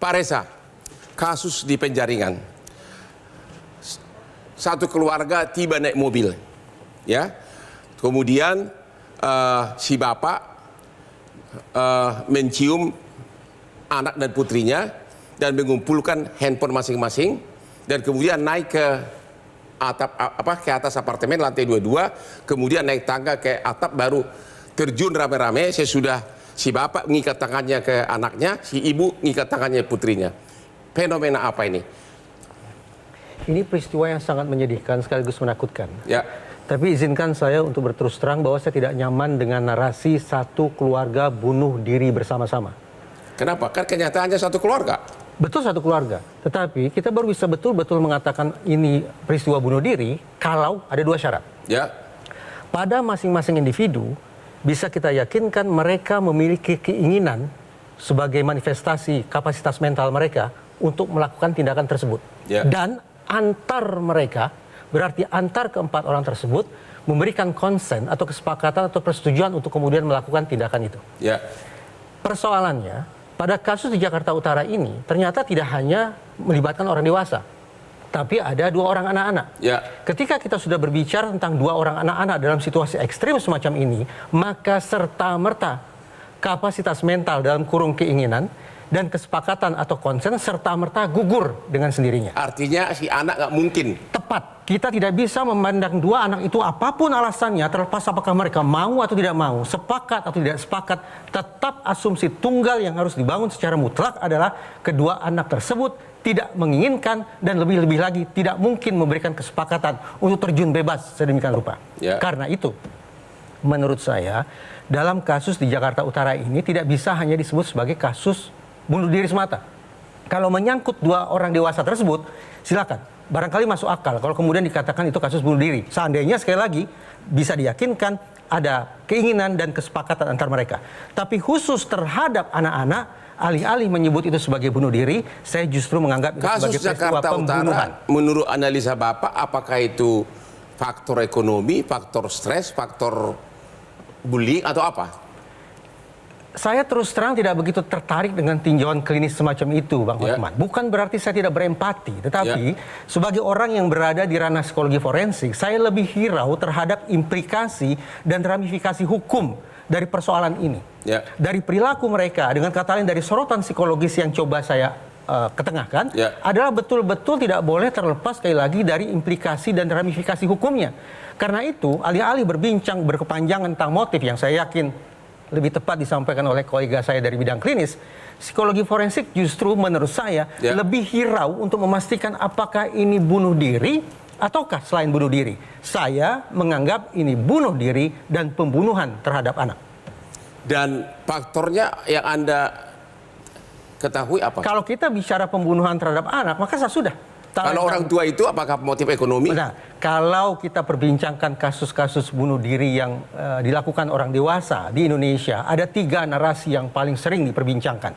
Pak Reza, kasus di Penjaringan. Satu keluarga tiba naik mobil, ya. Kemudian si bapak mencium anak dan putrinya dan mengumpulkan handphone masing-masing dan kemudian naik ke atap ke atas apartemen lantai 22, kemudian naik tangga ke atap baru terjun rame-rame sesudah si bapak mengikat tangannya ke anaknya, si ibu mengikat tangannya putrinya. Fenomena apa ini? Ini peristiwa yang sangat menyedihkan sekaligus menakutkan. Ya. Tapi izinkan saya untuk berterus terang bahwa saya tidak nyaman dengan narasi satu keluarga bunuh diri bersama-sama. Kenapa? Kan kenyataannya satu keluarga. Betul satu keluarga. Tetapi kita baru bisa betul-betul mengatakan ini peristiwa bunuh diri kalau ada dua syarat. Ya. Pada masing-masing individu bisa kita yakinkan mereka memiliki keinginan sebagai manifestasi kapasitas mental mereka untuk melakukan tindakan tersebut. Ya. Dan antar mereka, berarti antar keempat orang tersebut memberikan konsen atau kesepakatan atau persetujuan untuk kemudian melakukan tindakan itu. Ya. Persoalannya, pada kasus di Jakarta Utara ini ternyata tidak hanya melibatkan orang dewasa, tapi ada dua orang anak-anak. Ya. Ketika kita sudah berbicara tentang dua orang anak-anak dalam situasi ekstrim semacam ini, maka serta-merta kapasitas mental dalam kurung keinginan dan kesepakatan atau konsen serta-merta gugur dengan sendirinya. Artinya si anak nggak mungkin. Tepat. Kita tidak bisa memandang dua anak itu apapun alasannya, terlepas apakah mereka mau atau tidak mau, sepakat atau tidak sepakat, tetap asumsi tunggal yang harus dibangun secara mutlak adalah kedua anak tersebut tidak menginginkan dan lebih-lebih lagi tidak mungkin memberikan kesepakatan untuk terjun bebas sedemikian rupa. Ya. Karena itu, menurut saya, dalam kasus di Jakarta Utara ini tidak bisa hanya disebut sebagai kasus bunuh diri semata. Kalau menyangkut dua orang dewasa tersebut, silakan. Barangkali masuk akal kalau kemudian dikatakan itu kasus bunuh diri. Seandainya sekali lagi bisa diyakinkan ada keinginan dan kesepakatan antar mereka. Tapi khusus terhadap anak-anak, alih-alih menyebut itu sebagai bunuh diri, saya justru menganggap itu Kasus sebagai peristiwa Jakarta pembunuhan. Utara, menurut analisa Bapak, apakah itu faktor ekonomi, faktor stres, faktor bullying atau apa? Saya terus terang tidak begitu tertarik dengan tinjauan klinis semacam itu, Bang Hotman. Bukan berarti saya tidak berempati, tetapi sebagai orang yang berada di ranah psikologi forensik, saya lebih hirau terhadap implikasi dan ramifikasi hukum dari persoalan ini. Ya. Dari perilaku mereka, dengan kata lain dari sorotan psikologis yang coba saya ketengahkan, adalah betul-betul tidak boleh terlepas sekali lagi dari implikasi dan ramifikasi hukumnya. Karena itu, alih-alih berbincang berkepanjangan tentang motif yang saya yakin lebih tepat disampaikan oleh kolega saya dari bidang klinis, psikologi forensik justru menurut saya lebih hirau untuk memastikan apakah ini bunuh diri ataukah selain bunuh diri. Saya menganggap ini bunuh diri dan pembunuhan terhadap anak. Dan faktornya yang Anda ketahui apa? Kalau kita bicara pembunuhan terhadap anak, maka sudah. Kalau orang tua itu apakah motif ekonomi? Nah, kalau kita perbincangkan kasus-kasus bunuh diri yang dilakukan orang dewasa di Indonesia, ada 3 narasi yang paling sering diperbincangkan.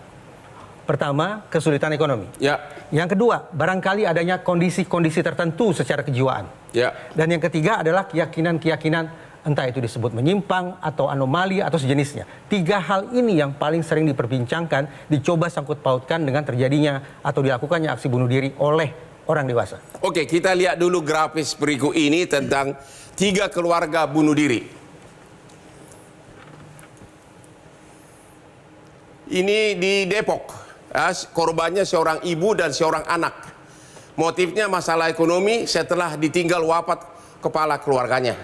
Pertama, kesulitan ekonomi. Ya. Yang kedua, barangkali adanya kondisi-kondisi tertentu secara kejiwaan. Ya. Dan yang ketiga adalah keyakinan-keyakinan, entah itu disebut menyimpang atau anomali atau sejenisnya. 3 hal ini yang paling sering diperbincangkan, dicoba sangkut pautkan dengan terjadinya atau dilakukannya aksi bunuh diri oleh orang dewasa. Oke, kita lihat dulu grafis berikut ini tentang 3 keluarga bunuh diri. Ini di Depok. Korbannya seorang ibu dan seorang anak. Motifnya masalah ekonomi setelah ditinggal wafat kepala keluarganya.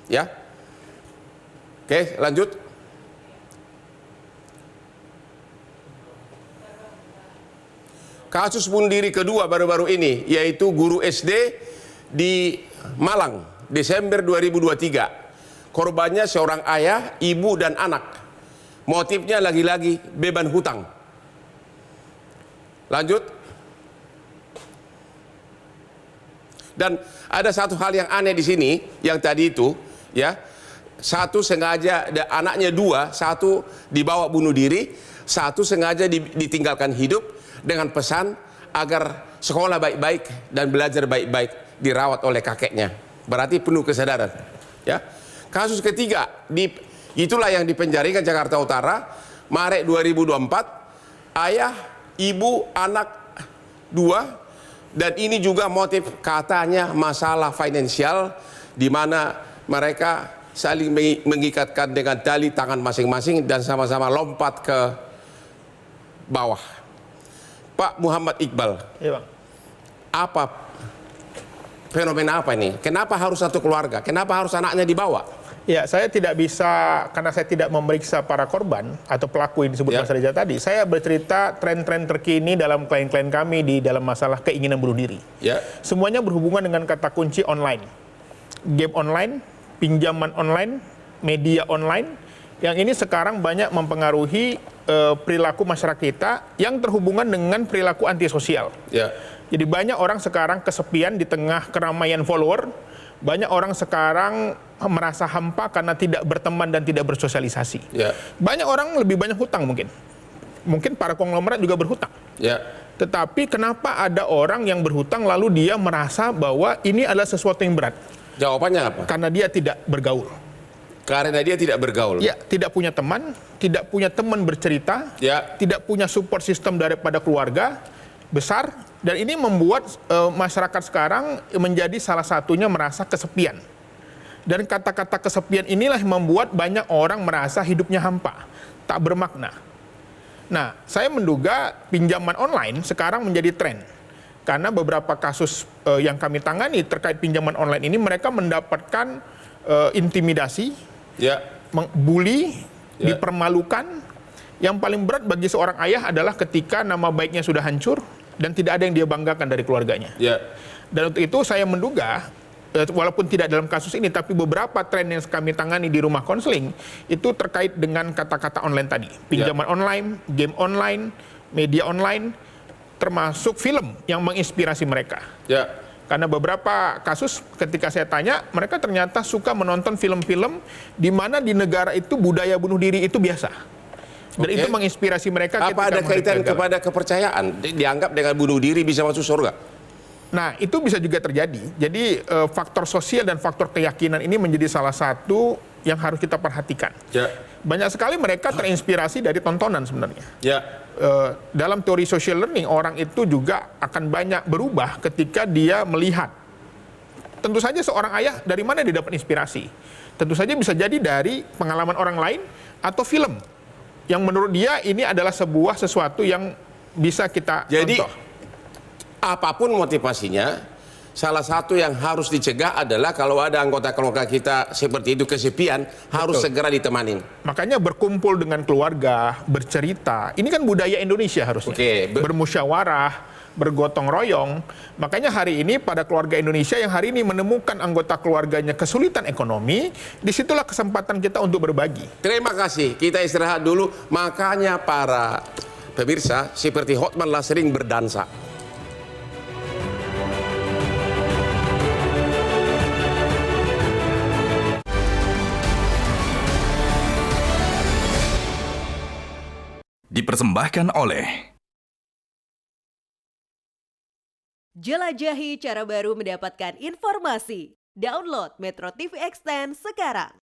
Ya. Oke, lanjut. Kasus bunuh diri kedua baru-baru ini, yaitu guru SD di Malang, Desember 2023. Korbannya seorang ayah, ibu, dan anak. Motifnya lagi-lagi beban hutang. Lanjut. Dan ada satu hal yang aneh di sini, yang tadi itu, ya. Satu sengaja, anaknya 2, satu dibawa bunuh diri, satu sengaja ditinggalkan hidup, dengan pesan agar sekolah baik-baik dan belajar baik-baik, dirawat oleh kakeknya. Berarti penuh kesadaran. Ya. Kasus ketiga, itulah yang di Penjaringan Jakarta Utara, Maret 2024, ayah ibu, anak 2, dan ini juga motif katanya masalah finansial di mana mereka saling mengikatkan dengan tali tangan masing-masing dan sama-sama lompat ke bawah. Pak Muhammad Iqbal, Iya, Bang. apa fenomena apa ini? Kenapa harus satu keluarga? Kenapa harus anaknya dibawa? Ya, saya tidak bisa, karena saya tidak memeriksa para korban atau pelaku yang disebut Mas Reza tadi. Saya bercerita tren-tren terkini dalam klien-klien kami di dalam masalah keinginan bunuh diri. Ya. Semuanya berhubungan dengan kata kunci online. Game online, pinjaman online, media online, yang ini sekarang banyak mempengaruhi perilaku masyarakat kita yang terhubungan dengan perilaku antisosial. Ya. Jadi banyak orang sekarang kesepian di tengah keramaian follower. Banyak orang sekarang merasa hampa karena tidak berteman dan tidak bersosialisasi. Ya. Banyak orang lebih banyak hutang mungkin. Mungkin para konglomerat juga berhutang. Ya. Tetapi kenapa ada orang yang berhutang lalu dia merasa bahwa ini adalah sesuatu yang berat? Jawabannya apa? Karena dia tidak bergaul. Karena dia tidak bergaul. Ya, tidak punya teman bercerita, Ya. tidak punya support system daripada keluarga besar, dan ini membuat masyarakat sekarang menjadi salah satunya merasa kesepian. Dan kata-kata kesepian inilah yang membuat banyak orang merasa hidupnya hampa, tak bermakna. Nah, saya menduga pinjaman online sekarang menjadi tren. Karena beberapa kasus yang kami tangani terkait pinjaman online ini, mereka mendapatkan intimidasi, Ya. bully, Ya. dipermalukan. Yang paling berat bagi seorang ayah adalah ketika nama baiknya sudah hancur dan tidak ada yang dia banggakan dari keluarganya. Ya. Dan untuk itu saya menduga, walaupun tidak dalam kasus ini, tapi beberapa tren yang kami tangani di rumah konseling itu terkait dengan kata-kata online tadi. Pinjaman online, game online, media online, termasuk film yang menginspirasi mereka. Ya. Karena beberapa kasus ketika saya tanya, mereka ternyata suka menonton film-film di mana di negara itu budaya bunuh diri itu biasa. Dan Oke. itu menginspirasi mereka. Apa ada kaitan kepada kepercayaan? Dianggap dengan bunuh diri bisa masuk surga? Nah, itu bisa juga terjadi. Jadi faktor sosial dan faktor keyakinan ini menjadi salah satu yang harus kita perhatikan. Ya. Banyak sekali mereka terinspirasi dari tontonan sebenarnya. Ya. Dalam teori social learning, orang itu juga akan banyak berubah ketika dia melihat. Tentu saja seorang ayah dari mana dia dapat inspirasi? Tentu saja bisa jadi dari pengalaman orang lain atau film yang menurut dia ini adalah sebuah sesuatu yang bisa kita Jadi contoh. apapun motivasinya, salah satu yang harus dicegah adalah kalau ada anggota keluarga kita seperti itu kesepian, harus segera ditemanin. Makanya berkumpul dengan keluarga, bercerita. Ini kan budaya Indonesia harusnya. Oke. Bermusyawarah, bergotong royong. Makanya hari ini pada keluarga Indonesia yang hari ini menemukan anggota keluarganya kesulitan ekonomi, disitulah kesempatan kita untuk berbagi. Terima kasih. Kita istirahat dulu. Makanya para pemirsa seperti Hotman lah sering berdansa. Dipersembahkan oleh Jelajahi cara baru mendapatkan informasi. Download Metro TV Extend sekarang.